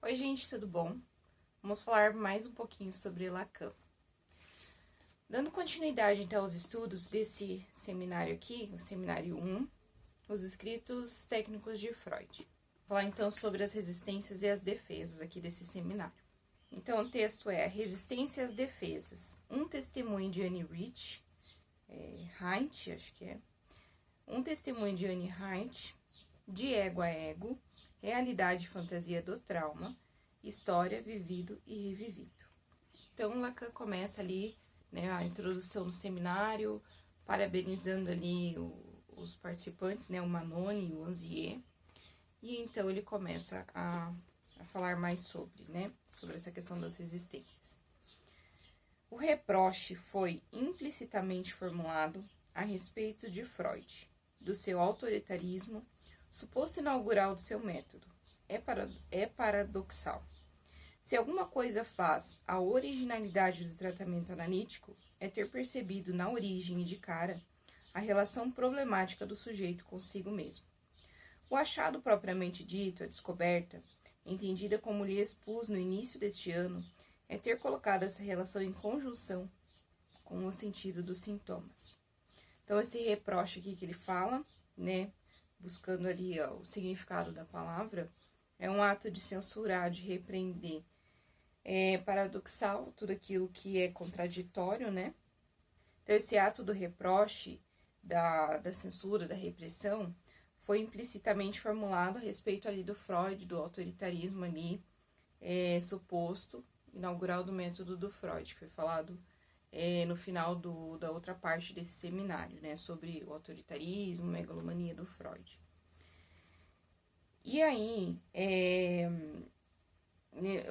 Oi gente, tudo bom? Vamos falar mais um pouquinho sobre Lacan. Dando continuidade então aos estudos desse seminário aqui, o seminário 1, os escritos técnicos de Freud. Vou falar então sobre as resistências e as defesas aqui desse seminário. Então o texto é A Resistência e as Defesas, um testemunho de Anne Rich, Heindt, acho que é, um testemunho de Anne Heindt, de ego a ego, realidade e fantasia do trauma, história, vivido e revivido. Então, Lacan começa ali, né, a introdução do seminário, parabenizando ali os participantes, né, o Manoni e o Anzier, e então ele começa a falar mais sobre essa questão das resistências. O reproche foi implicitamente formulado a respeito de Freud, do seu autoritarismo, suposto inaugural do seu método. É paradoxal. Se alguma coisa faz a originalidade do tratamento analítico, é ter percebido na origem e de cara a relação problemática do sujeito consigo mesmo. O achado propriamente dito, a descoberta, entendida como lhe expus no início deste ano, é ter colocado essa relação em conjunção com o sentido dos sintomas. Então, esse reproche aqui que ele fala, né, buscando ali o significado da palavra, é um ato de censurar, de repreender. É paradoxal, tudo aquilo que é contraditório, né? Então, esse ato do reproche, da censura, da repressão, foi implicitamente formulado a respeito ali do Freud, do autoritarismo ali, suposto, inaugural do método do Freud, que foi falado no final da outra parte desse seminário, né, sobre o autoritarismo, megalomania do Freud. E aí,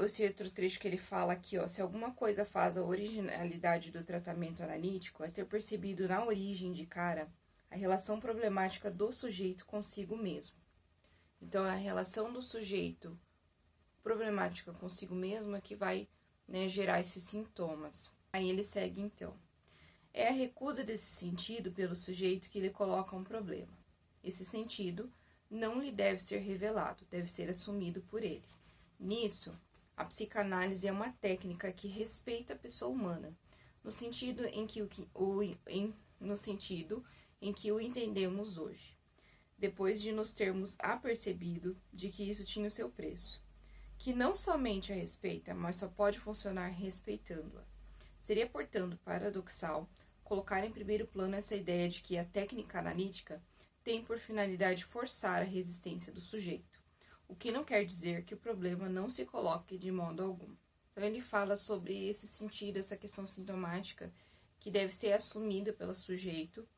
esse outro trecho que ele fala aqui, ó, se alguma coisa faz a originalidade do tratamento analítico, é ter percebido na origem de cara a relação problemática do sujeito consigo mesmo. Então, a relação do sujeito problemática consigo mesmo é que vai, né, gerar esses sintomas. Aí ele segue, então. É a recusa desse sentido pelo sujeito que lhe coloca um problema. Esse sentido não lhe deve ser revelado, deve ser assumido por ele. Nisso, a psicanálise é uma técnica que respeita a pessoa humana, no sentido em que o entendemos hoje, depois de nos termos apercebido de que isso tinha o seu preço, que não somente a respeita, mas só pode funcionar respeitando-a. Seria, portanto, paradoxal colocar em primeiro plano essa ideia de que a técnica analítica tem por finalidade forçar a resistência do sujeito, o que não quer dizer que o problema não se coloque de modo algum. Então, ele fala sobre esse sentido, essa questão sintomática que deve ser assumida pelo sujeito,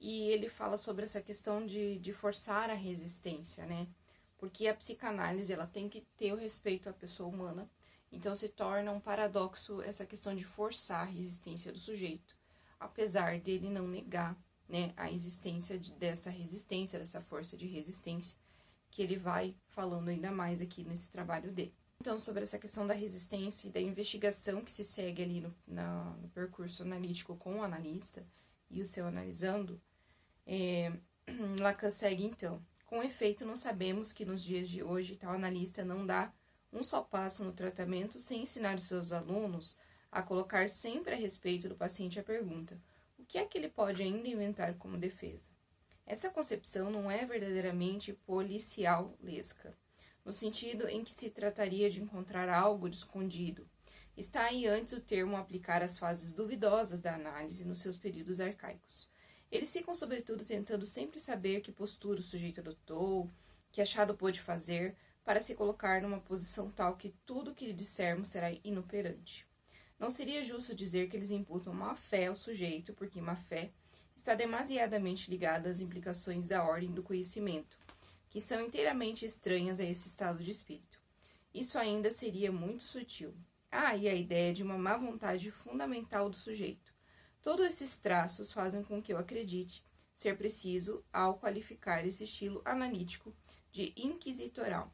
e ele fala sobre essa questão de forçar a resistência, né? Porque a psicanálise ela tem que ter o respeito à pessoa humana, então se torna um paradoxo essa questão de forçar a resistência do sujeito, apesar dele não negar, né, a existência dessa força de resistência, que ele vai falando ainda mais aqui nesse trabalho dele. Então, sobre essa questão da resistência e da investigação que se segue ali no percurso analítico com o analista e o seu analisando, Lacan segue então. Com efeito, não sabemos que nos dias de hoje tal analista não dá um só passo no tratamento sem ensinar os seus alunos a colocar sempre a respeito do paciente a pergunta: o que é que ele pode ainda inventar como defesa? Essa concepção não é verdadeiramente policialesca, no sentido em que se trataria de encontrar algo de escondido. Está aí antes o termo a aplicar às fases duvidosas da análise nos seus períodos arcaicos. Eles ficam, sobretudo, tentando sempre saber que postura o sujeito adotou, que achado pôde fazer, para se colocar numa posição tal que tudo o que lhe dissermos será inoperante. Não seria justo dizer que eles imputam má-fé ao sujeito, porque má-fé está demasiadamente ligada às implicações da ordem do conhecimento, que são inteiramente estranhas a esse estado de espírito. Isso ainda seria muito sutil. E a ideia de uma má vontade fundamental do sujeito. Todos esses traços fazem com que eu acredite ser preciso ao qualificar esse estilo analítico de inquisitoral.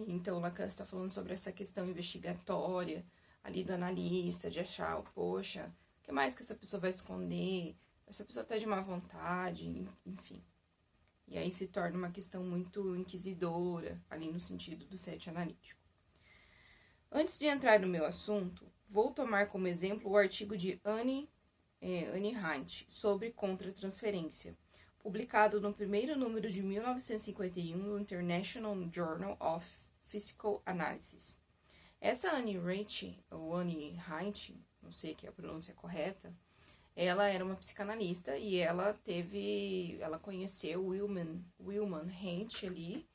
Então, Lacan está falando sobre essa questão investigatória ali do analista, de achar, poxa, o que mais que essa pessoa vai esconder? Essa pessoa está de má vontade, enfim. E aí se torna uma questão muito inquisidora, ali no sentido do sete analítico. Antes de entrar no meu assunto, vou tomar como exemplo o artigo de Annie Hant sobre contra-transferência, publicado no primeiro número de 1951 no International Journal of Physical Analysis. Essa Annie Hant, não sei que é a pronúncia correta, ela era uma psicanalista e ela conheceu Wilhelm Hant ali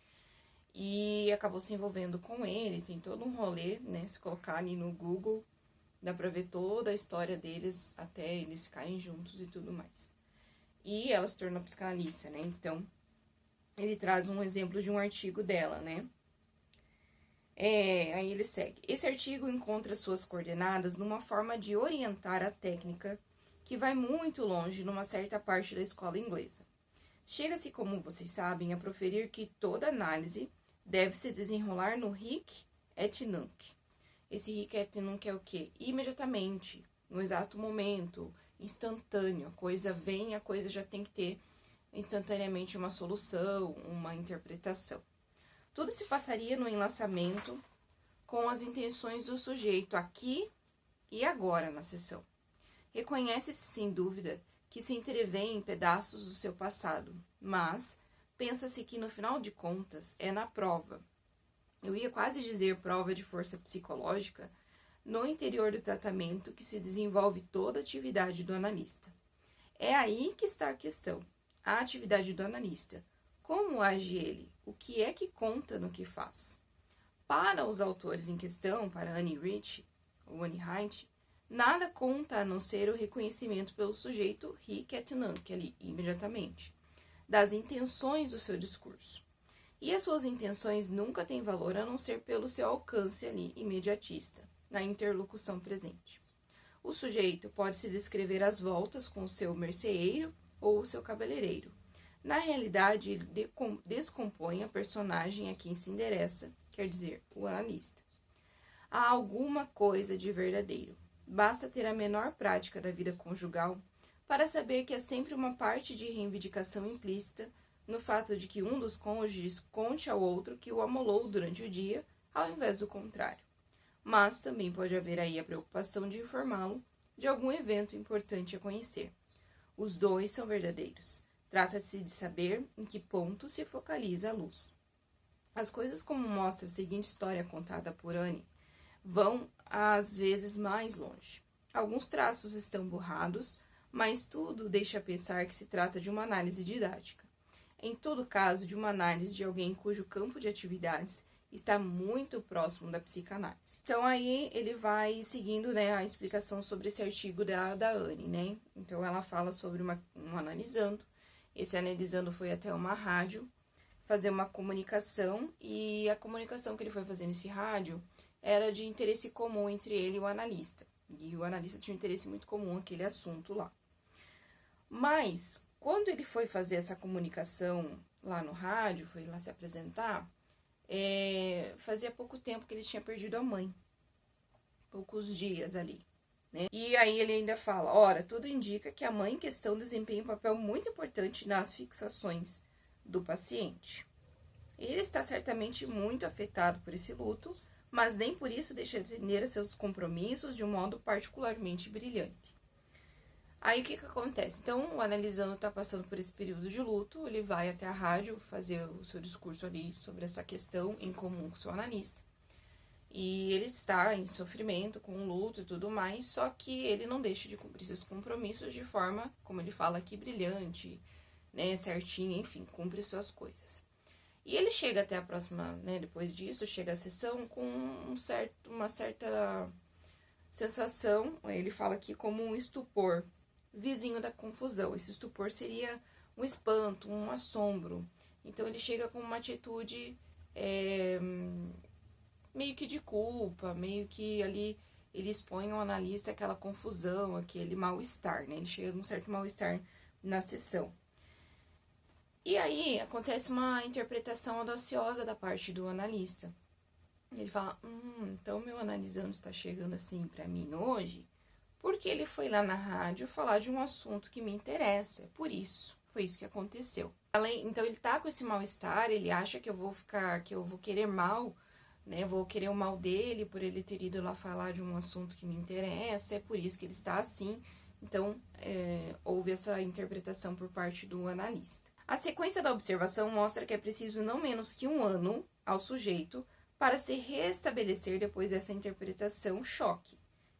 e acabou se envolvendo com ele. Tem todo um rolê, né? Se colocar ali no Google, dá pra ver toda a história deles até eles ficarem juntos e tudo mais. E ela se tornou psicanalista, né? Então, ele traz um exemplo de um artigo dela, né? Aí ele segue. Esse artigo encontra suas coordenadas numa forma de orientar a técnica que vai muito longe numa certa parte da escola inglesa. Chega-se, como vocês sabem, a proferir que toda análise deve se desenrolar no hic et nunc. Esse hic et nunc é o quê? Imediatamente, no exato momento, instantâneo. A coisa vem, a coisa já tem que ter instantaneamente uma solução, uma interpretação. Tudo se passaria no enlaçamento com as intenções do sujeito aqui e agora na sessão. Reconhece-se, sem dúvida, que se entrevêem pedaços do seu passado, mas pensa-se que, no final de contas, é na prova, eu ia quase dizer prova de força psicológica, no interior do tratamento que se desenvolve toda a atividade do analista. É aí que está a questão, a atividade do analista. Como age ele? O que é que conta no que faz? Para os autores em questão, para Annie Hant, nada conta a não ser o reconhecimento pelo sujeito hic et nunc, ali, imediatamente, das intenções do seu discurso. E as suas intenções nunca têm valor a não ser pelo seu alcance ali, imediatista, na interlocução presente. O sujeito pode se descrever às voltas com o seu merceeiro ou o seu cabeleireiro. Na realidade, ele descompõe a personagem a quem se endereça, quer dizer, o analista. Há alguma coisa de verdadeiro. Basta ter a menor prática da vida conjugal para saber que há sempre uma parte de reivindicação implícita no fato de que um dos cônjuges conte ao outro que o amolou durante o dia, ao invés do contrário. Mas também pode haver aí a preocupação de informá-lo de algum evento importante a conhecer. Os dois são verdadeiros. Trata-se de saber em que ponto se focaliza a luz. As coisas, como mostra a seguinte história contada por Annie, vão às vezes mais longe. Alguns traços estão borrados, mas tudo deixa pensar que se trata de uma análise didática. Em todo caso, de uma análise de alguém cujo campo de atividades está muito próximo da psicanálise. Então, aí ele vai seguindo, né, a explicação sobre esse artigo da Annie, né? Então, ela fala sobre um analisando. Esse analisando foi até uma rádio fazer uma comunicação, e a comunicação que ele foi fazer nesse rádio era de interesse comum entre ele e o analista. E o analista tinha um interesse muito comum naquele assunto lá. Mas, quando ele foi fazer essa comunicação lá no rádio, foi lá se apresentar, fazia pouco tempo que ele tinha perdido a mãe. Poucos dias ali, né? E aí ele ainda fala, ora, tudo indica que a mãe em questão desempenha um papel muito importante nas fixações do paciente. Ele está certamente muito afetado por esse luto, mas nem por isso deixa de atender a seus compromissos de um modo particularmente brilhante. Aí o que acontece? Então, o analisando está passando por esse período de luto, ele vai até a rádio fazer o seu discurso ali sobre essa questão em comum com o seu analista. E ele está em sofrimento com o luto e tudo mais, só que ele não deixa de cumprir seus compromissos de forma, como ele fala aqui, brilhante, né, certinha, enfim, cumpre suas coisas. E ele chega até a próxima, né, depois disso, chega a sessão com uma certa sensação, ele fala aqui como um estupor, vizinho da confusão. Esse estupor seria um espanto, um assombro. Então ele chega com uma atitude meio que de culpa, meio que ali ele expõe ao analista aquela confusão, aquele mal-estar, né? Ele chega com um certo mal-estar na sessão. E aí acontece uma interpretação audaciosa da parte do analista. Ele fala, então meu analisando está chegando assim para mim hoje, porque ele foi lá na rádio falar de um assunto que me interessa. Por isso, foi isso que aconteceu. Então ele tá com esse mal-estar, ele acha que eu vou querer mal né? Vou querer o mal dele por ele ter ido lá falar de um assunto que me interessa, é por isso que ele está assim. Então, houve essa interpretação por parte do analista. A sequência da observação mostra que é preciso não menos que 1 ano ao sujeito para se restabelecer depois dessa interpretação choque,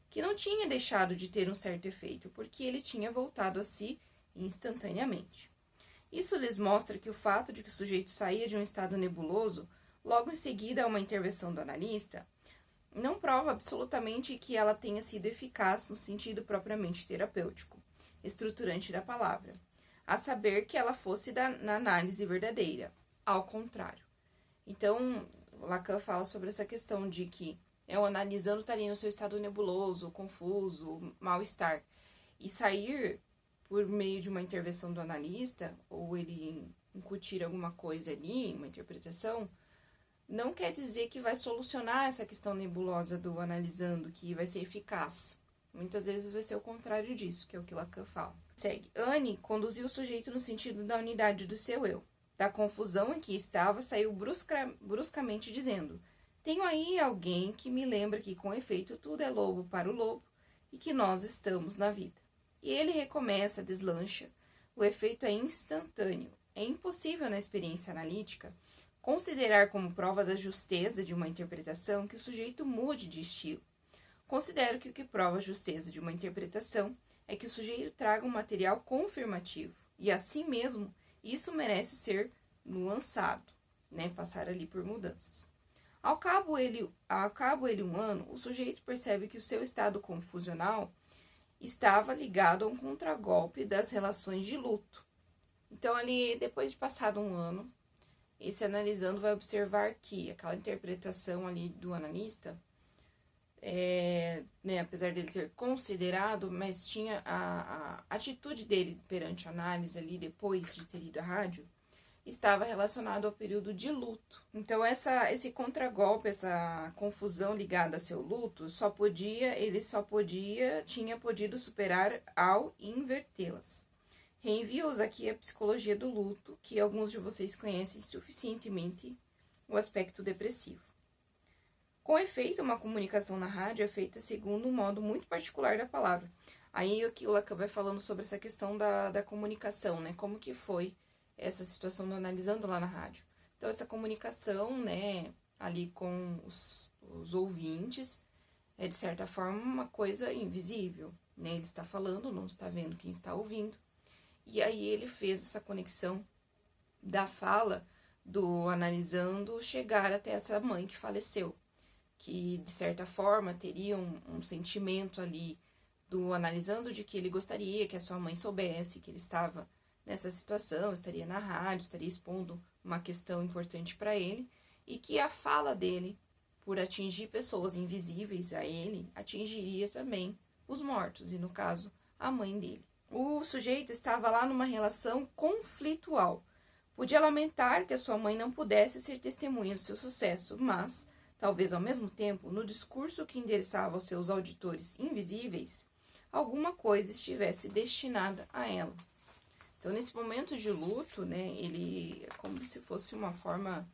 que não tinha deixado de ter um certo efeito, porque ele tinha voltado a si instantaneamente. Isso lhes mostra que o fato de que o sujeito saía de um estado nebuloso, logo em seguida a uma intervenção do analista, não prova absolutamente que ela tenha sido eficaz no sentido propriamente terapêutico, estruturante da palavra, a saber que ela fosse na análise verdadeira, ao contrário. Então, Lacan fala sobre essa questão de que o analisando estaria no seu estado nebuloso, confuso, mal-estar, e sair por meio de uma intervenção do analista, ou ele incutir alguma coisa ali, uma interpretação, não quer dizer que vai solucionar essa questão nebulosa do analisando, que vai ser eficaz. Muitas vezes vai ser o contrário disso, que é o que Lacan fala. Segue. Anne conduziu o sujeito no sentido da unidade do seu eu. Da confusão em que estava, saiu bruscamente dizendo: tenho aí alguém que me lembra que, com efeito, tudo é lobo para o lobo e que nós estamos na vida. E ele recomeça, deslancha. O efeito é instantâneo. É impossível, na experiência analítica, considerar como prova da justeza de uma interpretação que o sujeito mude de estilo. Considero que o que prova a justeza de uma interpretação é que o sujeito traga um material confirmativo, e assim mesmo isso merece ser nuançado, né? Passar ali por mudanças. Ao cabo ele 1 ano, o sujeito percebe que o seu estado confusional estava ligado a um contragolpe das relações de luto. Então, ali, depois de passado 1 ano, esse analisando vai observar que aquela interpretação ali do analista, apesar dele ter considerado, mas tinha a atitude dele perante a análise ali, depois de ter ido à rádio, estava relacionado ao período de luto. Então, esse contragolpe, essa confusão ligada a seu luto, tinha podido superar ao invertê-las. Reenvio-os aqui à psicologia do luto, que alguns de vocês conhecem suficientemente o aspecto depressivo. Com efeito, uma comunicação na rádio é feita segundo um modo muito particular da palavra. Aí aqui o Lacan vai falando sobre essa questão da comunicação, né? Como que foi essa situação do analisando lá na rádio. Então, essa comunicação, né, ali com os ouvintes, é de certa forma uma coisa invisível, né? Ele está falando, não está vendo quem está ouvindo. E aí ele fez essa conexão da fala do analisando chegar até essa mãe que faleceu, que de certa forma teria um sentimento ali do analisando de que ele gostaria que a sua mãe soubesse que ele estava nessa situação, estaria na rádio, estaria expondo uma questão importante para ele, e que a fala dele, por atingir pessoas invisíveis a ele, atingiria também os mortos, e no caso, a mãe dele. O sujeito estava lá numa relação conflitual. Podia lamentar que a sua mãe não pudesse ser testemunha do seu sucesso, mas, talvez ao mesmo tempo, no discurso que endereçava aos seus auditores invisíveis, alguma coisa estivesse destinada a ela. Então, nesse momento de luto, né, ele é como se fosse uma forma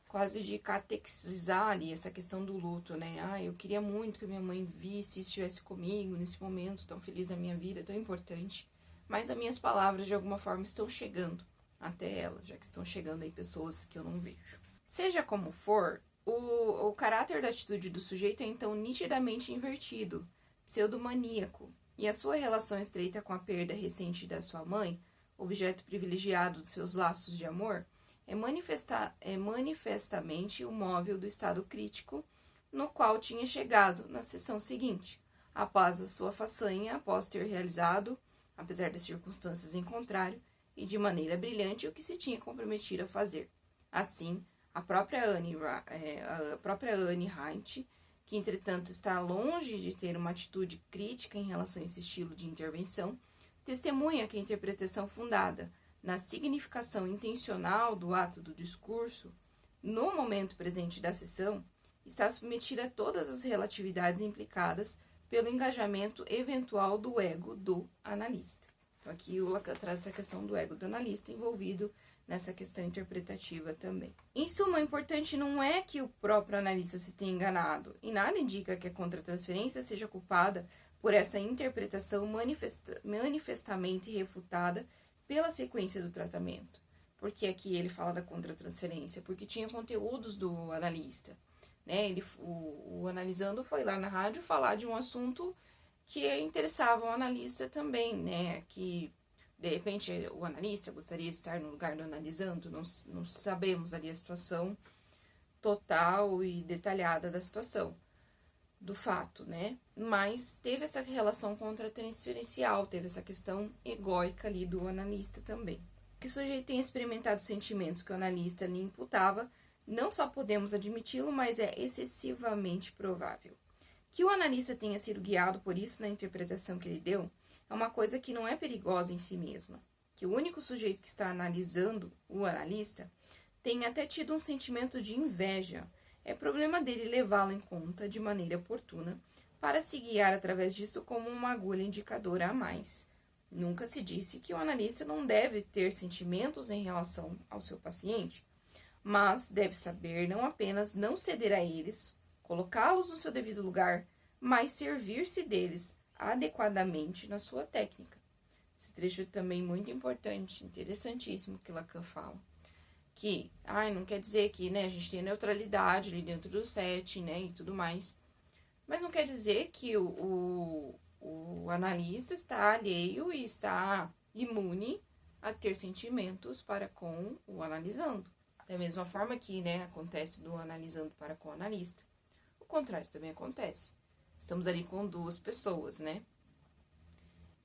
quase de catequizar ali essa questão do luto, né? Eu queria muito que minha mãe visse e estivesse comigo nesse momento tão feliz da minha vida, tão importante. Mas as minhas palavras, de alguma forma, estão chegando até ela, já que estão chegando aí pessoas que eu não vejo. Seja como for, o caráter da atitude do sujeito é então nitidamente invertido, pseudomaníaco, e a sua relação estreita com a perda recente da sua mãe, objeto privilegiado dos seus laços de amor, é manifestamente o móvel do estado crítico no qual tinha chegado na sessão seguinte, após a sua façanha, após ter realizado, apesar das circunstâncias em contrário, e de maneira brilhante, o que se tinha comprometido a fazer. Assim, a própria Anne Heindt, que entretanto está longe de ter uma atitude crítica em relação a esse estilo de intervenção, testemunha que a interpretação fundada na significação intencional do ato do discurso, no momento presente da sessão, está submetida a todas as relatividades implicadas pelo engajamento eventual do ego do analista. Então, aqui o Lacan traz essa questão do ego do analista envolvido nessa questão interpretativa também. Em suma, o importante não é que o próprio analista se tenha enganado, e nada indica que a contratransferência seja culpada por essa interpretação manifestamente refutada pela sequência do tratamento. Por que aqui ele fala da contratransferência? Porque tinha conteúdos do analista, né? O analisando foi lá na rádio falar de um assunto que interessava o analista também, né? Que, de repente, o analista gostaria de estar no lugar do analisando, não sabemos ali a situação total e detalhada da situação, do fato, né? Mas teve essa relação contratransferencial, teve essa questão egóica ali do analista também. Que o sujeito tenha experimentado sentimentos que o analista lhe imputava, não só podemos admiti-lo, mas é excessivamente provável. Que o analista tenha sido guiado por isso na interpretação que ele deu, é uma coisa que não é perigosa em si mesma. Que o único sujeito que está analisando, o analista, tenha até tido um sentimento de inveja, é problema dele levá-lo em conta de maneira oportuna, para se guiar através disso como uma agulha indicadora a mais. Nunca se disse que o analista não deve ter sentimentos em relação ao seu paciente, mas deve saber não apenas não ceder a eles, colocá-los no seu devido lugar, mas servir-se deles adequadamente na sua técnica. Esse trecho também muito importante, interessantíssimo que Lacan fala. Que, não quer dizer que, né, a gente tem neutralidade ali dentro do set, né, e tudo mais. Mas não quer dizer que o analista está alheio e está imune a ter sentimentos para com o analisando. Da mesma forma que, né, acontece do analisando para com o analista. O contrário também acontece. Estamos ali com duas pessoas, né?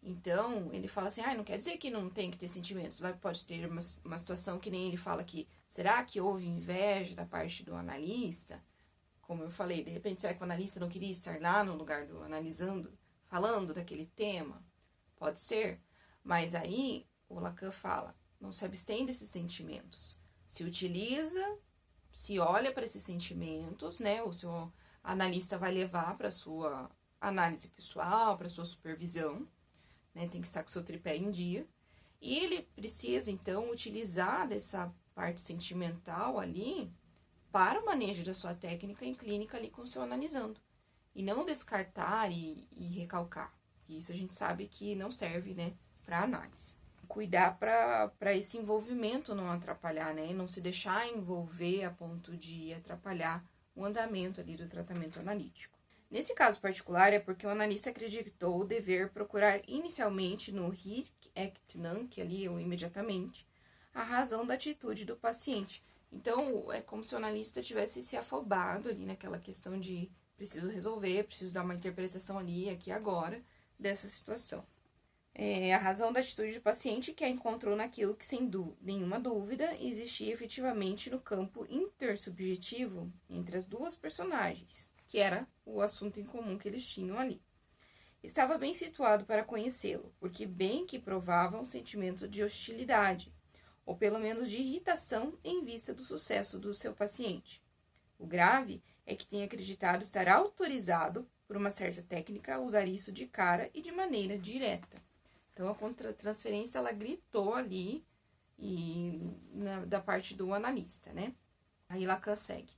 Então, ele fala assim, não quer dizer que não tem que ter sentimentos. Pode ter uma situação que nem ele fala que, será que houve inveja da parte do analista? Como eu falei, de repente, será que o analista não queria estar lá no lugar do analisando, falando daquele tema? Pode ser. Mas aí, o Lacan fala, não se abstém desses sentimentos. Se utiliza, se olha para esses sentimentos, né? O seu analista vai levar para a sua análise pessoal, para a sua supervisão, né? Tem que estar com o seu tripé em dia. E ele precisa, então, utilizar dessa parte sentimental ali para o manejo da sua técnica em clínica ali com o seu analisando. E não descartar e recalcar. Isso a gente sabe que não serve, né, para análise. Cuidar para esse envolvimento não atrapalhar, né? E não se deixar envolver a ponto de atrapalhar o andamento ali do tratamento analítico. Nesse caso particular, é porque o analista acreditou dever procurar inicialmente no hic et nunc, ali, ou imediatamente, a razão da atitude do paciente. Então, é como se o analista tivesse se afobado ali naquela questão de preciso resolver, preciso dar uma interpretação ali, aqui agora, dessa situação. A razão da atitude do paciente que a encontrou naquilo que, sem nenhuma dúvida, existia efetivamente no campo intersubjetivo entre as duas personagens, que era o assunto em comum que eles tinham ali. Estava bem situado para conhecê-lo, porque bem que provava um sentimento de hostilidade, ou pelo menos de irritação em vista do sucesso do seu paciente. O grave é que tenha acreditado estar autorizado, por uma certa técnica, a usar isso de cara e de maneira direta. Então, a contratransferência, ela gritou ali da parte do analista, né? Aí Lacan segue.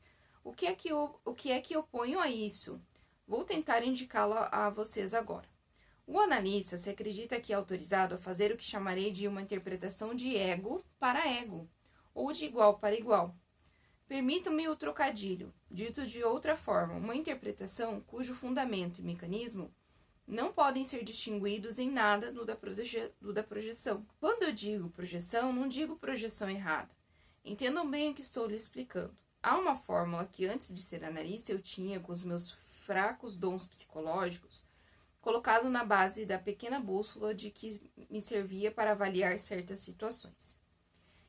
O que é que eu ponho a isso? Vou tentar indicá-lo a vocês agora. O analista se acredita que é autorizado a fazer o que chamarei de uma interpretação de ego para ego, ou de igual para igual. Permitam-me o trocadilho, dito de outra forma, uma interpretação cujo fundamento e mecanismo não podem ser distinguidos em nada do da projeção. Quando eu digo projeção, não digo projeção errada. Entendam bem o que estou lhe explicando. Há uma fórmula que antes de ser analista eu tinha com os meus fracos dons psicológicos, colocado na base da pequena bússola de que me servia para avaliar certas situações.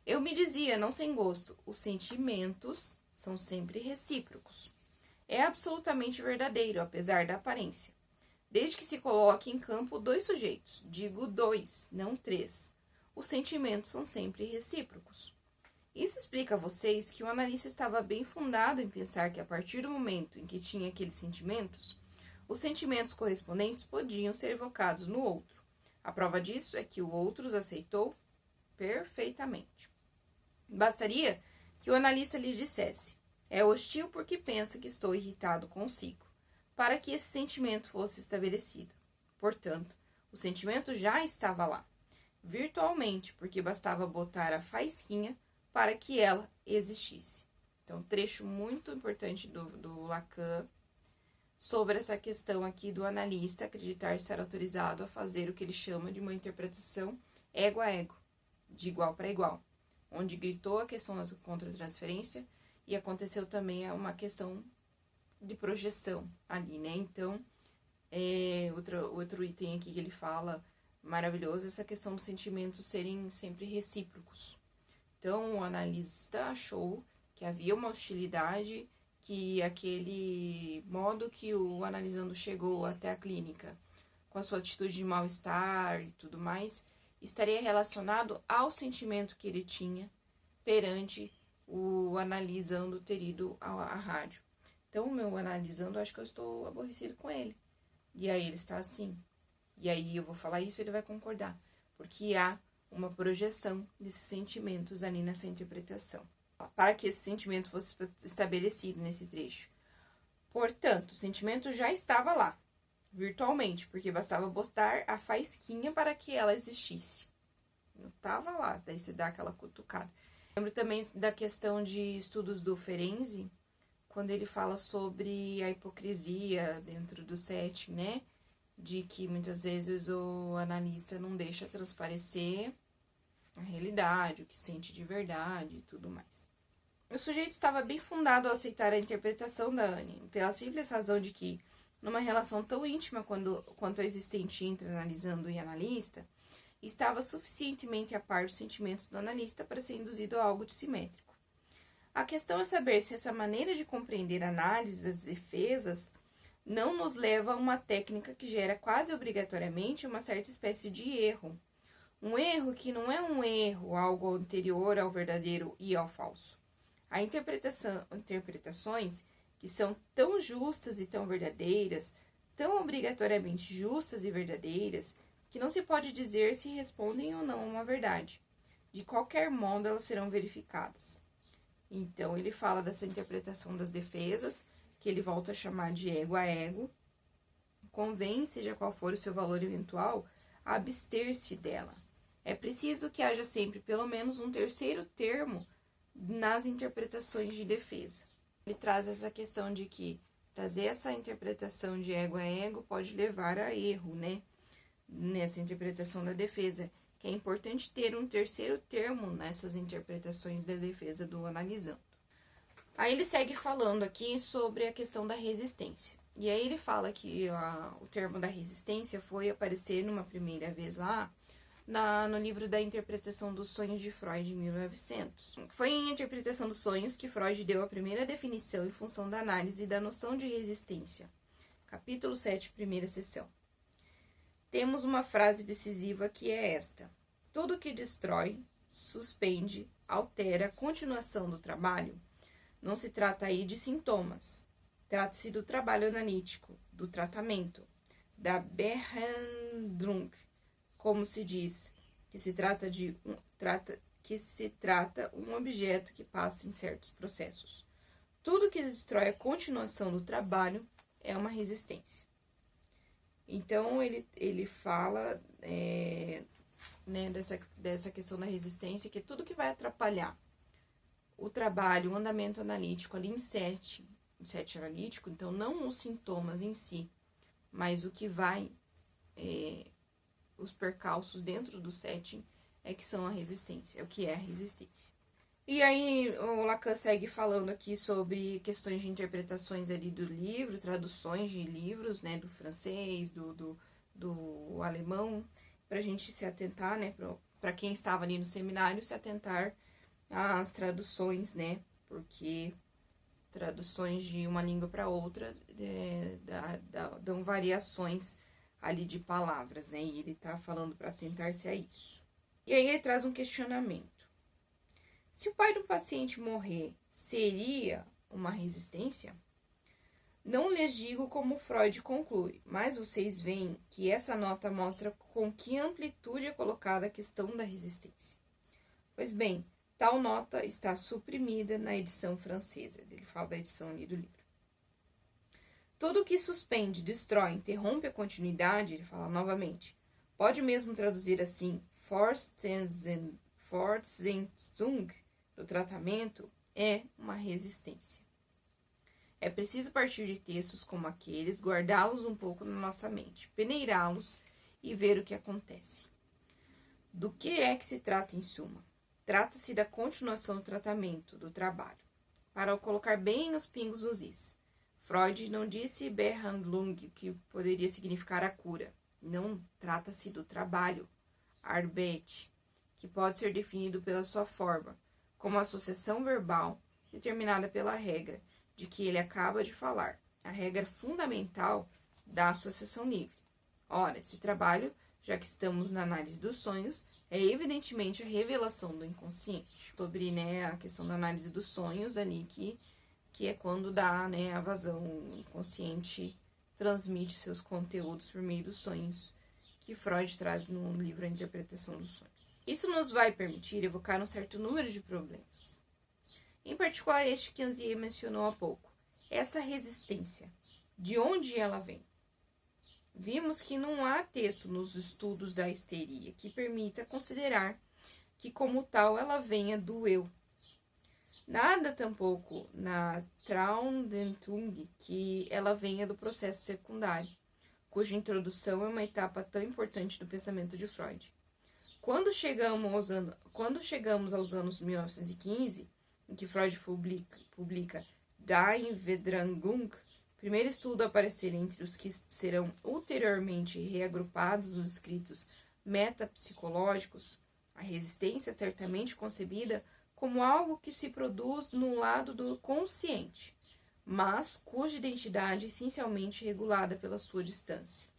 Eu me dizia, não sem gosto, os sentimentos são sempre recíprocos. É absolutamente verdadeiro, apesar da aparência. Desde que se coloque em campo dois sujeitos, digo dois, não três, os sentimentos são sempre recíprocos. Isso explica a vocês que o analista estava bem fundado em pensar que a partir do momento em que tinha aqueles sentimentos, os sentimentos correspondentes podiam ser evocados no outro. A prova disso é que o outro os aceitou perfeitamente. Bastaria que o analista lhe dissesse: é hostil porque pensa que estou irritado consigo, para que esse sentimento fosse estabelecido. Portanto, o sentimento já estava lá, virtualmente, porque bastava botar a faísquinha para que ela existisse. Então, trecho muito importante do Lacan sobre essa questão aqui do analista acreditar ser autorizado a fazer o que ele chama de uma interpretação ego a ego, de igual para igual, onde gritou a questão da contra-transferência e aconteceu também uma questão de projeção ali, né? Então, outro item aqui que ele fala, maravilhoso, essa questão dos sentimentos serem sempre recíprocos. Então, o analista achou que havia uma hostilidade, que aquele modo que o analisando chegou até a clínica, com a sua atitude de mal-estar e tudo mais, estaria relacionado ao sentimento que ele tinha perante o analisando ter ido à rádio. Então, o meu analisando, acho que eu estou aborrecido com ele. E aí ele está assim. E aí eu vou falar isso e ele vai concordar. Porque há uma projeção desses sentimentos ali nessa interpretação. Para que esse sentimento fosse estabelecido nesse trecho. Portanto, o sentimento já estava lá, virtualmente, porque bastava botar a faísquinha para que ela existisse. Não estava lá, daí você dá aquela cutucada. Lembro também da questão de estudos do Ferenczi, quando ele fala sobre a hipocrisia dentro do setting, né? De que muitas vezes o analista não deixa transparecer a realidade, o que sente de verdade e tudo mais. O sujeito estava bem fundado ao aceitar a interpretação da Anne, pela simples razão de que, numa relação tão íntima quanto a existente entre analisando e analista, estava suficientemente a par dos sentimentos do analista para ser induzido a algo de simétrico. A questão é saber se essa maneira de compreender a análise das defesas não nos leva a uma técnica que gera quase obrigatoriamente uma certa espécie de erro. Um erro que não é um erro, algo anterior ao verdadeiro e ao falso. Há interpretações que são tão justas e tão verdadeiras, tão obrigatoriamente justas e verdadeiras, que não se pode dizer se respondem ou não a uma verdade. De qualquer modo, elas serão verificadas. Então, ele fala dessa interpretação das defesas, que ele volta a chamar de ego a ego. Convém, seja qual for o seu valor eventual, a abster-se dela. É preciso que haja sempre pelo menos um terceiro termo nas interpretações de defesa. Ele traz essa questão de que trazer essa interpretação de ego a ego pode levar a erro, né? Nessa interpretação da defesa, que é importante ter um terceiro termo nessas interpretações da defesa do analisando. Aí ele segue falando aqui sobre a questão da resistência. E aí ele fala que o termo da resistência foi aparecer numa primeira vez lá, no livro da Interpretação dos Sonhos de Freud, em 1900. Foi em Interpretação dos Sonhos que Freud deu a primeira definição em função da análise da noção de resistência. Capítulo 7, primeira seção. Temos uma frase decisiva que é esta: tudo que destrói, suspende, altera a continuação do trabalho. Não se trata aí de sintomas. Trata-se do trabalho analítico, do tratamento, da Behandlung, como se diz, que se trata um objeto que passa em certos processos. Tudo que destrói a continuação do trabalho é uma resistência. Então, ele fala né, dessa questão da resistência, que é tudo que vai atrapalhar o trabalho, o andamento analítico ali em setting analítico, então não os sintomas em si, mas o que vai... os percalços dentro do setting é que são a resistência, é o que é a resistência. E aí o Lacan segue falando aqui sobre questões de interpretações ali do livro, traduções de livros, né, do francês, do alemão, para a gente se atentar, né, para quem estava ali no seminário, se atentar às traduções, né, porque traduções de uma língua para outra dão variações ali de palavras, né? E ele tá falando para atentar-se a isso. E aí ele traz um questionamento. Se o pai do paciente morrer, seria uma resistência? Não lhes digo como Freud conclui, mas vocês veem que essa nota mostra com que amplitude é colocada a questão da resistência. Pois bem, Tal nota está suprimida na edição francesa. Ele fala da edição ali do livro. Tudo que suspende, destrói, interrompe a continuidade, ele fala novamente, pode mesmo traduzir assim, Fortsetzung do tratamento, é uma resistência. É preciso partir de textos como aqueles, guardá-los um pouco na nossa mente, peneirá-los e ver o que acontece. Do que é que se trata em suma? Trata-se da continuação do tratamento, do trabalho. Para o colocar bem nos pingos nos is. Freud não disse Behandlung, que poderia significar a cura. Não, trata-se do trabalho, Arbeit, que pode ser definido pela sua forma, como a associação verbal determinada pela regra de que ele acaba de falar, a regra fundamental da associação livre. Ora, esse trabalho, já que estamos na análise dos sonhos, é evidentemente a revelação do inconsciente, sobre a questão da análise dos sonhos ali, que é quando dá a vazão inconsciente, transmite seus conteúdos por meio dos sonhos, que Freud traz no livro A Interpretação dos Sonhos. Isso nos vai permitir evocar um certo número de problemas. Em particular, este que Anziei mencionou há pouco. Essa resistência, de onde ela vem? Vimos que não há texto nos estudos da histeria que permita considerar que, como tal, ela venha do eu. Nada tampouco na Traumdeutung que ela venha do processo secundário, cuja introdução é uma etapa tão importante do pensamento de Freud. Quando chegamos aos anos 1915, em que Freud publica Die Verdrängung, primeiro estudo a aparecer entre os que serão ulteriormente reagrupados nos escritos metapsicológicos, a resistência é certamente concebida como algo que se produz no lado do consciente, mas cuja identidade é essencialmente regulada pela sua distância.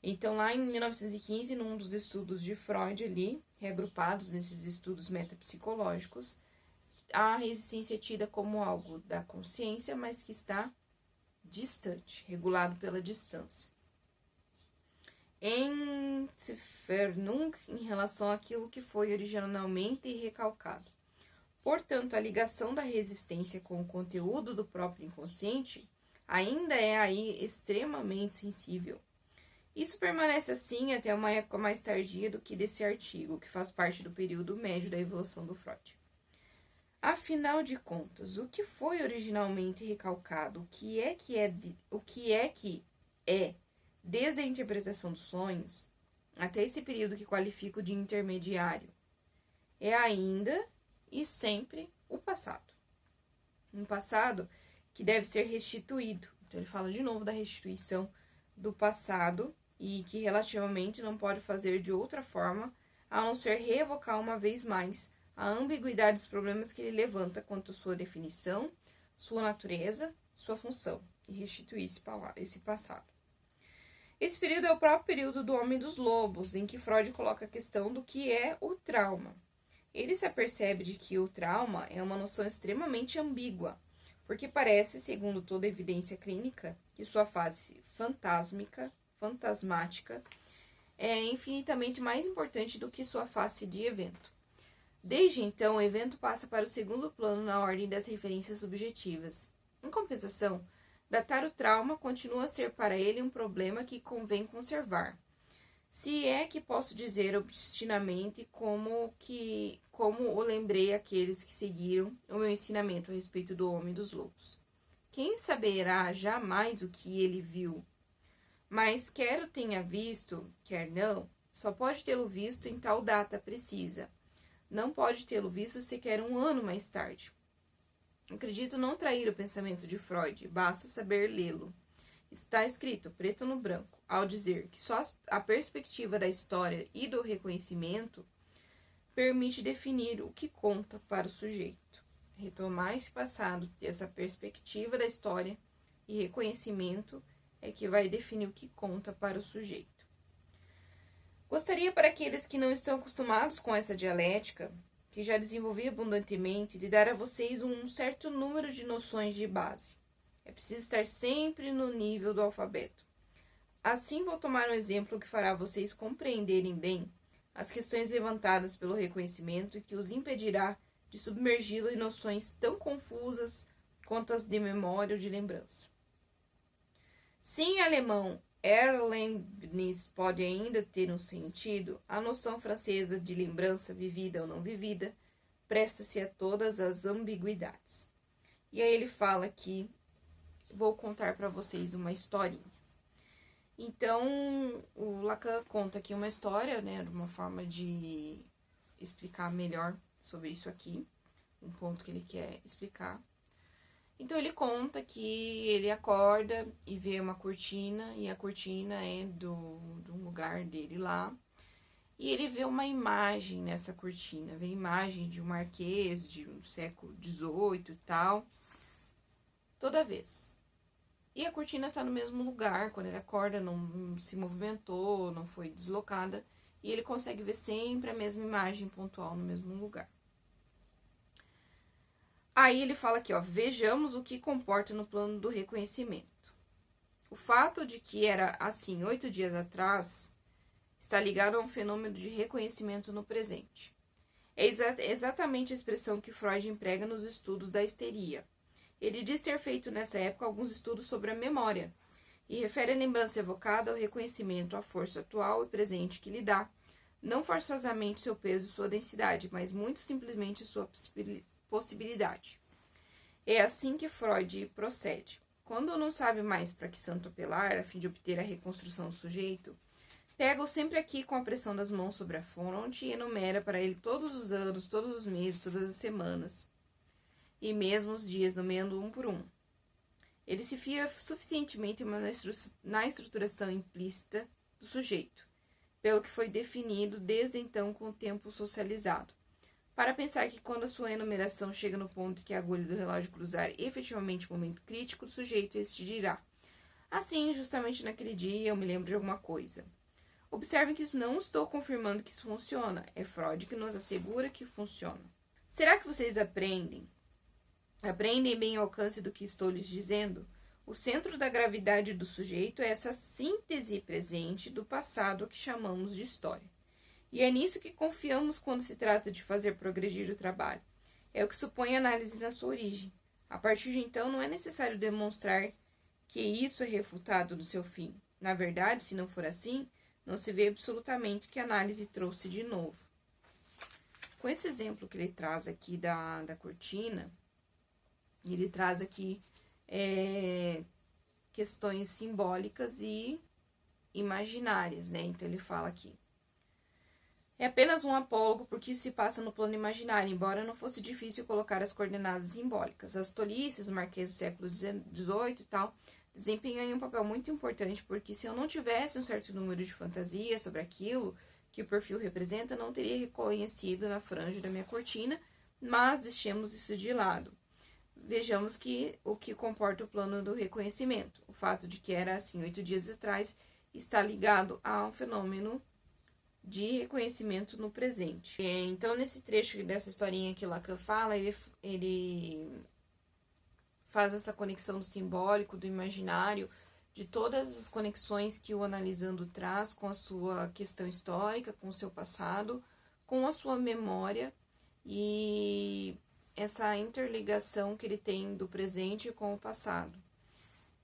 Então, lá em 1915, num dos estudos de Freud ali, reagrupados nesses estudos metapsicológicos, a resistência é tida como algo da consciência, mas que está distante, regulado pela distância. Em Entfernung, em relação àquilo que foi originalmente recalcado. Portanto, a ligação da resistência com o conteúdo do próprio inconsciente ainda é aí extremamente sensível. Isso permanece assim até uma época mais tardia do que desse artigo, que faz parte do período médio da evolução do Freud. Afinal de contas, o que foi originalmente recalcado, o que é, desde a interpretação dos sonhos, até esse período que qualifico de intermediário, é ainda e sempre o passado. Um passado que deve ser restituído. Então, ele fala de novo da restituição do passado e que relativamente não pode fazer de outra forma a não ser reevocar uma vez mais a ambiguidade dos problemas que ele levanta quanto à sua definição, sua natureza, sua função, e restituir esse passado. Esse período é o próprio período do Homem dos Lobos, em que Freud coloca a questão do que é o trauma. Ele se apercebe de que o trauma é uma noção extremamente ambígua, porque parece, segundo toda evidência clínica, que sua fase fantasmática, é infinitamente mais importante do que sua face de evento. Desde então, o evento passa para o segundo plano na ordem das referências subjetivas. Em compensação, datar o trauma continua a ser para ele um problema que convém conservar. Se é que posso dizer obstinamente como o lembrei aqueles que seguiram o meu ensinamento a respeito do Homem dos Lobos. Quem saberá jamais o que ele viu? Mas quer o tenha visto, quer não, só pode tê-lo visto em tal data precisa. Não pode tê-lo visto sequer um ano mais tarde. Acredito não trair o pensamento de Freud, basta saber lê-lo. Está escrito preto no branco, ao dizer que só a perspectiva da história e do reconhecimento permite definir o que conta para o sujeito. Retomar esse passado, essa perspectiva da história e reconhecimento é que vai definir o que conta para o sujeito. Gostaria para aqueles que não estão acostumados com essa dialética, que já desenvolvi abundantemente, de dar a vocês um certo número de noções de base. É preciso estar sempre no nível do alfabeto. Assim, vou tomar um exemplo que fará vocês compreenderem bem as questões levantadas pelo reconhecimento e que os impedirá de submergi-lo em noções tão confusas quanto as de memória ou de lembrança. Se em alemão Erlebnis pode ainda ter um sentido, a noção francesa de lembrança vivida ou não vivida presta-se a todas as ambiguidades. E aí ele fala que vou contar para vocês uma historinha. Então, o Lacan conta aqui uma história, né, de uma forma de explicar melhor sobre isso aqui, um ponto que ele quer explicar. Então, ele conta que ele acorda e vê uma cortina, e a cortina é de um lugar dele lá, e ele vê uma imagem nessa cortina, vê a imagem de um marquês de um século XVIII e tal, toda vez. E a cortina está no mesmo lugar, quando ele acorda, não se movimentou, não foi deslocada, e ele consegue ver sempre a mesma imagem pontual no mesmo lugar. Aí ele fala aqui, ó, vejamos o que comporta no plano do reconhecimento. O fato de que era assim 8 dias atrás está ligado a um fenômeno de reconhecimento no presente. É exatamente a expressão que Freud emprega nos estudos da histeria. Ele diz ter feito nessa época alguns estudos sobre a memória e refere a lembrança evocada ao reconhecimento, à força atual e presente que lhe dá, não forçosamente seu peso e sua densidade, mas muito simplesmente sua possibilidade. É assim que Freud procede. Quando não sabe mais para que santo apelar a fim de obter a reconstrução do sujeito, pega-o sempre aqui com a pressão das mãos sobre a fronte e enumera para ele todos os anos, todos os meses, todas as semanas, e mesmo os dias, nomeando um por um. Ele se fia suficientemente na estruturação implícita do sujeito, pelo que foi definido desde então com o tempo socializado, para pensar que quando a sua enumeração chega no ponto em que a agulha do relógio cruzar efetivamente o momento crítico, o sujeito este dirá: assim, justamente naquele dia eu me lembro de alguma coisa. Observem que não estou confirmando que isso funciona, é Freud que nos assegura que funciona. Será que vocês aprendem bem o alcance do que estou lhes dizendo? O centro da gravidade do sujeito é essa síntese presente do passado que chamamos de história. E é nisso que confiamos quando se trata de fazer progredir o trabalho. É o que supõe a análise na sua origem. A partir de então, não é necessário demonstrar que isso é refutado no seu fim. Na verdade, se não for assim, não se vê absolutamente o que a análise trouxe de novo. Com esse exemplo que ele traz aqui da cortina, ele traz aqui questões simbólicas e imaginárias, né? Então, ele fala aqui: é apenas um apólogo porque isso se passa no plano imaginário, embora não fosse difícil colocar as coordenadas simbólicas. As tolices, o marquês do século XVIII e tal, desempenham um papel muito importante, porque se eu não tivesse um certo número de fantasias sobre aquilo que o perfil representa, não teria reconhecido na franja da minha cortina, mas deixemos isso de lado. Vejamos o que comporta o plano do reconhecimento. O fato de que era assim 8 dias atrás está ligado a um fenômeno de reconhecimento no presente. Então, nesse trecho dessa historinha que Lacan fala, ele faz essa conexão do simbólico, do imaginário, de todas as conexões que o analisando traz com a sua questão histórica, com o seu passado, com a sua memória e essa interligação que ele tem do presente com o passado.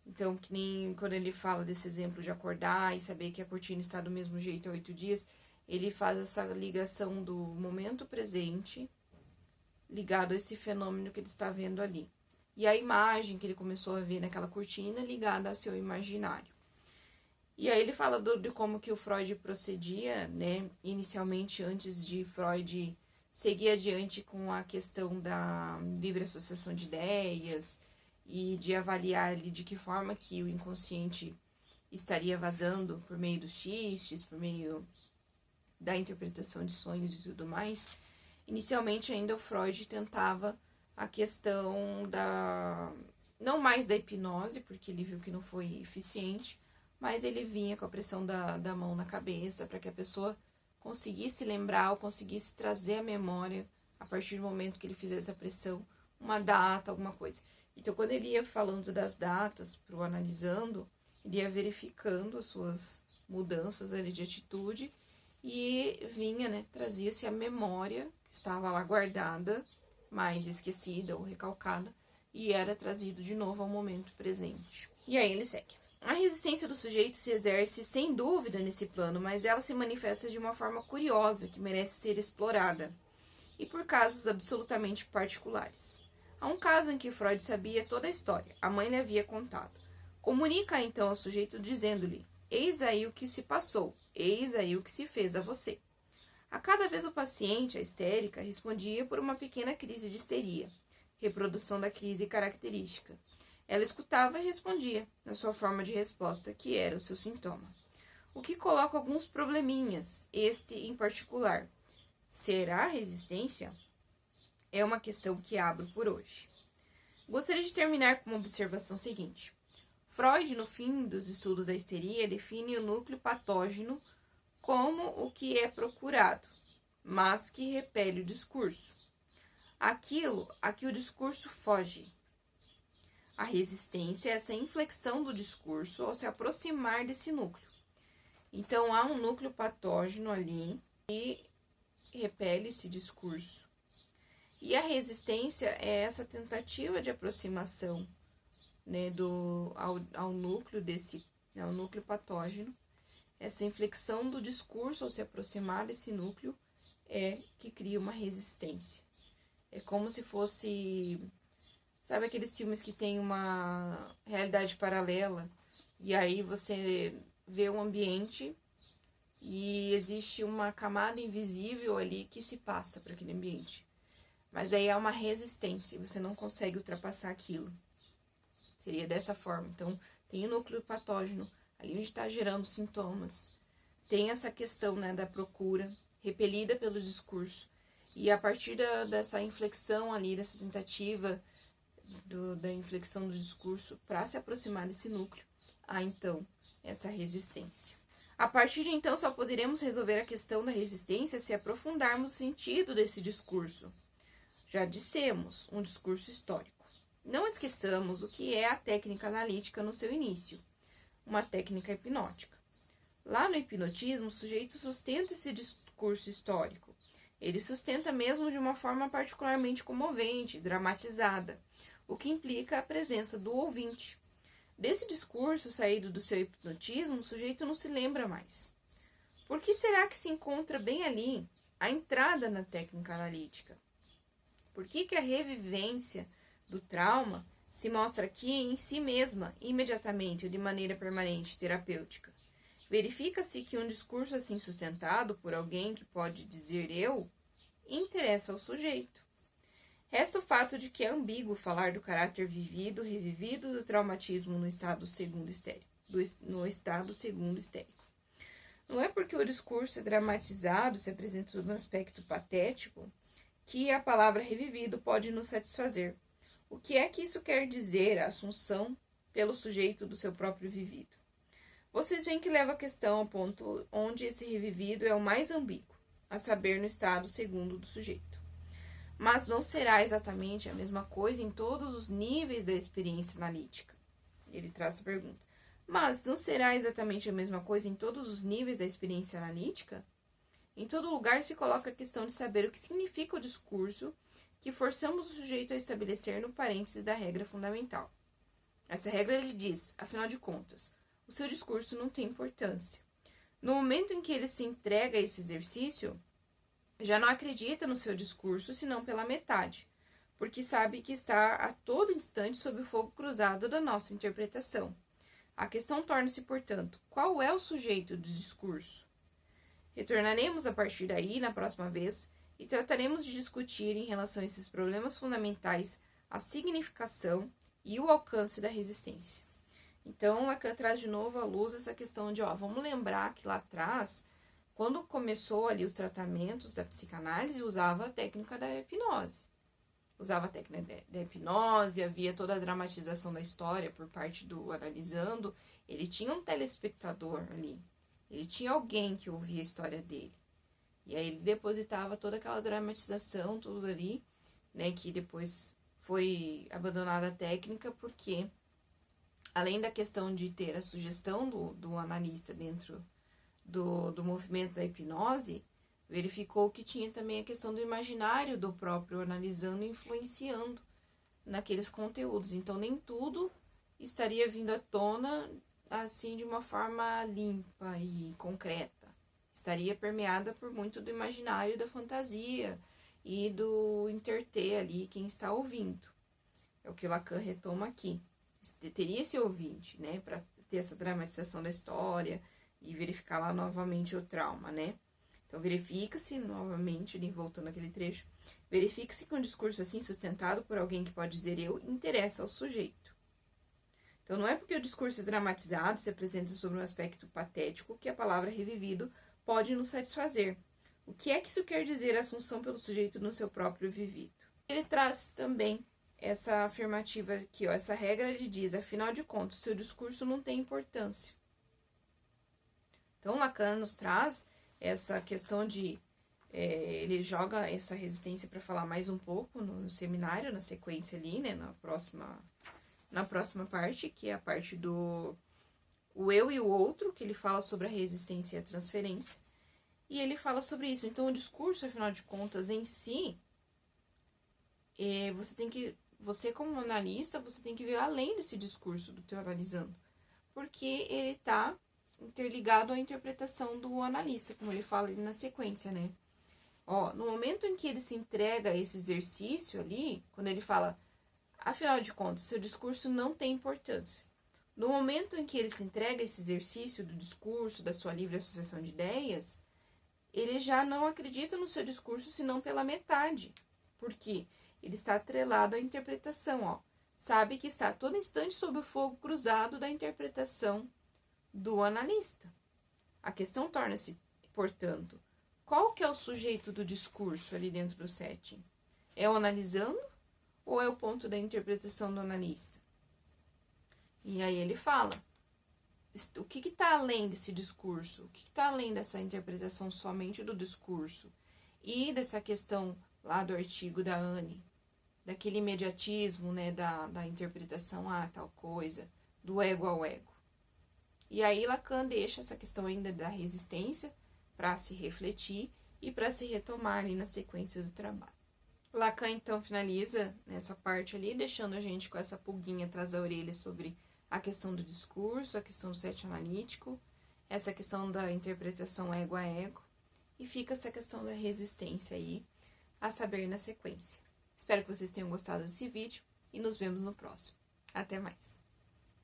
Então, que nem quando ele fala desse exemplo de acordar e saber que a cortina está do mesmo jeito há 8 dias, ele faz essa ligação do momento presente ligado a esse fenômeno que ele está vendo ali. E a imagem que ele começou a ver naquela cortina ligada ao seu imaginário. E aí ele fala de como que o Freud procedia, né? Inicialmente, antes de Freud seguir adiante com a questão da livre associação de ideias e de avaliar ali de que forma que o inconsciente estaria vazando por meio dos xistes, por meio da interpretação de sonhos e tudo mais. Inicialmente ainda o Freud tentava a questão não mais da hipnose, porque ele viu que não foi eficiente, mas ele vinha com a pressão da mão na cabeça para que a pessoa conseguisse lembrar ou conseguisse trazer à memória, a partir do momento que ele fizesse a pressão, uma data, alguma coisa. Então, quando ele ia falando das datas para o analisando, ele ia verificando as suas mudanças ali de atitude e vinha, né, trazia-se a memória que estava lá guardada, mais esquecida ou recalcada, e era trazido de novo ao momento presente. E aí ele segue. A resistência do sujeito se exerce sem dúvida nesse plano, mas ela se manifesta de uma forma curiosa que merece ser explorada, e por casos absolutamente particulares. Há um caso em que Freud sabia toda a história, a mãe lhe havia contado. Comunica então ao sujeito dizendo-lhe: eis aí o que se passou, eis aí o que se fez a você. A cada vez o paciente, a histérica, respondia por uma pequena crise de histeria, reprodução da crise característica. Ela escutava e respondia, na sua forma de resposta, que era o seu sintoma. O que coloca alguns probleminhas, este em particular. Será resistência? É uma questão que abro por hoje. Gostaria de terminar com uma observação seguinte. Freud, no fim dos estudos da histeria, define o núcleo patógeno como o que é procurado, mas que repele o discurso. Aquilo a que o discurso foge. A resistência é essa inflexão do discurso ao se aproximar desse núcleo. Então, há um núcleo patógeno ali e repele esse discurso. E a resistência é essa tentativa de aproximação, né, ao núcleo desse, ao núcleo patógeno. Essa inflexão do discurso ao se aproximar desse núcleo é que cria uma resistência. É como se fosse, sabe aqueles filmes que tem uma realidade paralela e aí você vê um ambiente e existe uma camada invisível ali que se passa para aquele ambiente. Mas aí há uma resistência e você não consegue ultrapassar aquilo. Seria dessa forma. Então, tem o núcleo patógeno, ali onde está gerando sintomas. Tem essa questão, né, da procura, repelida pelo discurso. E a partir dessa inflexão ali, dessa tentativa da inflexão do discurso para se aproximar desse núcleo, há então essa resistência. A partir de então, só poderemos resolver a questão da resistência se aprofundarmos o sentido desse discurso. Já dissemos, um discurso histórico. Não esqueçamos o que é a técnica analítica no seu início, uma técnica hipnótica. Lá no hipnotismo, o sujeito sustenta esse discurso histórico. Ele sustenta mesmo de uma forma particularmente comovente, dramatizada, o que implica a presença do ouvinte. Desse discurso saído do seu hipnotismo, o sujeito não se lembra mais. Por que será que se encontra bem ali a entrada na técnica analítica? Por que a revivência do trauma se mostra aqui em si mesma, imediatamente ou de maneira permanente, terapêutica? Verifica-se que um discurso assim sustentado por alguém que pode dizer eu, interessa ao sujeito. Resta o fato de que é ambíguo falar do caráter vivido, revivido do traumatismo no estado segundo histérico. Não é porque o discurso é dramatizado, se apresenta sob um aspecto patético, que a palavra revivido pode nos satisfazer. O que é que isso quer dizer, a assunção pelo sujeito do seu próprio vivido? Vocês veem que leva a questão ao ponto onde esse revivido é o mais ambíguo, a saber, no estado segundo do sujeito. Mas não será exatamente a mesma coisa em todos os níveis da experiência analítica. Ele traz a pergunta. Mas não será exatamente a mesma coisa em todos os níveis da experiência analítica? Em todo lugar se coloca a questão de saber o que significa o discurso que forçamos o sujeito a estabelecer no parêntese da regra fundamental. Essa regra lhe diz, afinal de contas, o seu discurso não tem importância. No momento em que ele se entrega a esse exercício, já não acredita no seu discurso senão pela metade, porque sabe que está a todo instante sob o fogo cruzado da nossa interpretação. A questão torna-se, portanto, qual é o sujeito do discurso? Retornaremos a partir daí na próxima vez e trataremos de discutir em relação a esses problemas fundamentais a significação e o alcance da resistência. Então, Lacan traz de novo à luz essa questão de, vamos lembrar que lá atrás, quando começou ali os tratamentos da psicanálise, usava a técnica da hipnose. Usava a técnica da hipnose, havia toda a dramatização da história por parte do analisando. Ele tinha um telespectador ali. Ele tinha alguém que ouvia a história dele. E aí ele depositava toda aquela dramatização, tudo ali, né, que depois foi abandonada a técnica, porque além da questão de ter a sugestão do analista dentro do movimento da hipnose, verificou que tinha também a questão do imaginário do próprio analisando influenciando naqueles conteúdos. Então, nem tudo estaria vindo à tona assim de uma forma limpa e concreta. Estaria permeada por muito do imaginário, da fantasia e do interter ali quem está ouvindo. É o que Lacan retoma aqui. Teria esse ouvinte, né, para ter essa dramatização da história e verificar lá novamente o trauma, né? Então, verifica-se novamente, voltando àquele trecho, verifica-se que um discurso assim sustentado por alguém que pode dizer eu interessa ao sujeito. Então, não é porque o discurso é dramatizado, se apresenta sobre um aspecto patético, que a palavra revivido pode nos satisfazer. O que é que isso quer dizer a assunção pelo sujeito no seu próprio vivido? Ele traz também essa afirmativa aqui, ó, essa regra ele diz, afinal de contas, seu discurso não tem importância. Então, Lacan nos traz essa questão de, ele joga essa resistência para falar mais um pouco no seminário, na sequência ali, né, na próxima parte, que é a parte do o eu e o outro, que ele fala sobre a resistência e a transferência, e ele fala sobre isso. Então, o discurso, afinal de contas, em si, você como analista, você tem que ver além desse discurso do teu analisando, porque ele está interligado à interpretação do analista, como ele fala ali na sequência, né? Ó, no momento em que ele se entrega a esse exercício ali, quando ele fala, afinal de contas, seu discurso não tem importância. No momento em que ele se entrega a esse exercício do discurso, da sua livre associação de ideias, ele já não acredita no seu discurso senão pela metade. Por quê? Ele está atrelado à interpretação, ó. Sabe que está a todo instante sob o fogo cruzado da interpretação do analista. A questão torna-se, portanto, qual que é o sujeito do discurso ali dentro do setting? É o analisando ou é o ponto da interpretação do analista? E aí ele fala, o que está além desse discurso? O que está além dessa interpretação somente do discurso? E dessa questão lá do artigo da Anne, daquele imediatismo, né, da interpretação, tal coisa, do ego ao ego. E aí Lacan deixa essa questão ainda da resistência para se refletir e para se retomar ali na sequência do trabalho. Lacan, então, finaliza nessa parte ali, deixando a gente com essa pulguinha atrás da orelha sobre a questão do discurso, a questão do set analítico, essa questão da interpretação ego a ego, e fica essa questão da resistência aí, a saber na sequência. Espero que vocês tenham gostado desse vídeo e nos vemos no próximo. Até mais!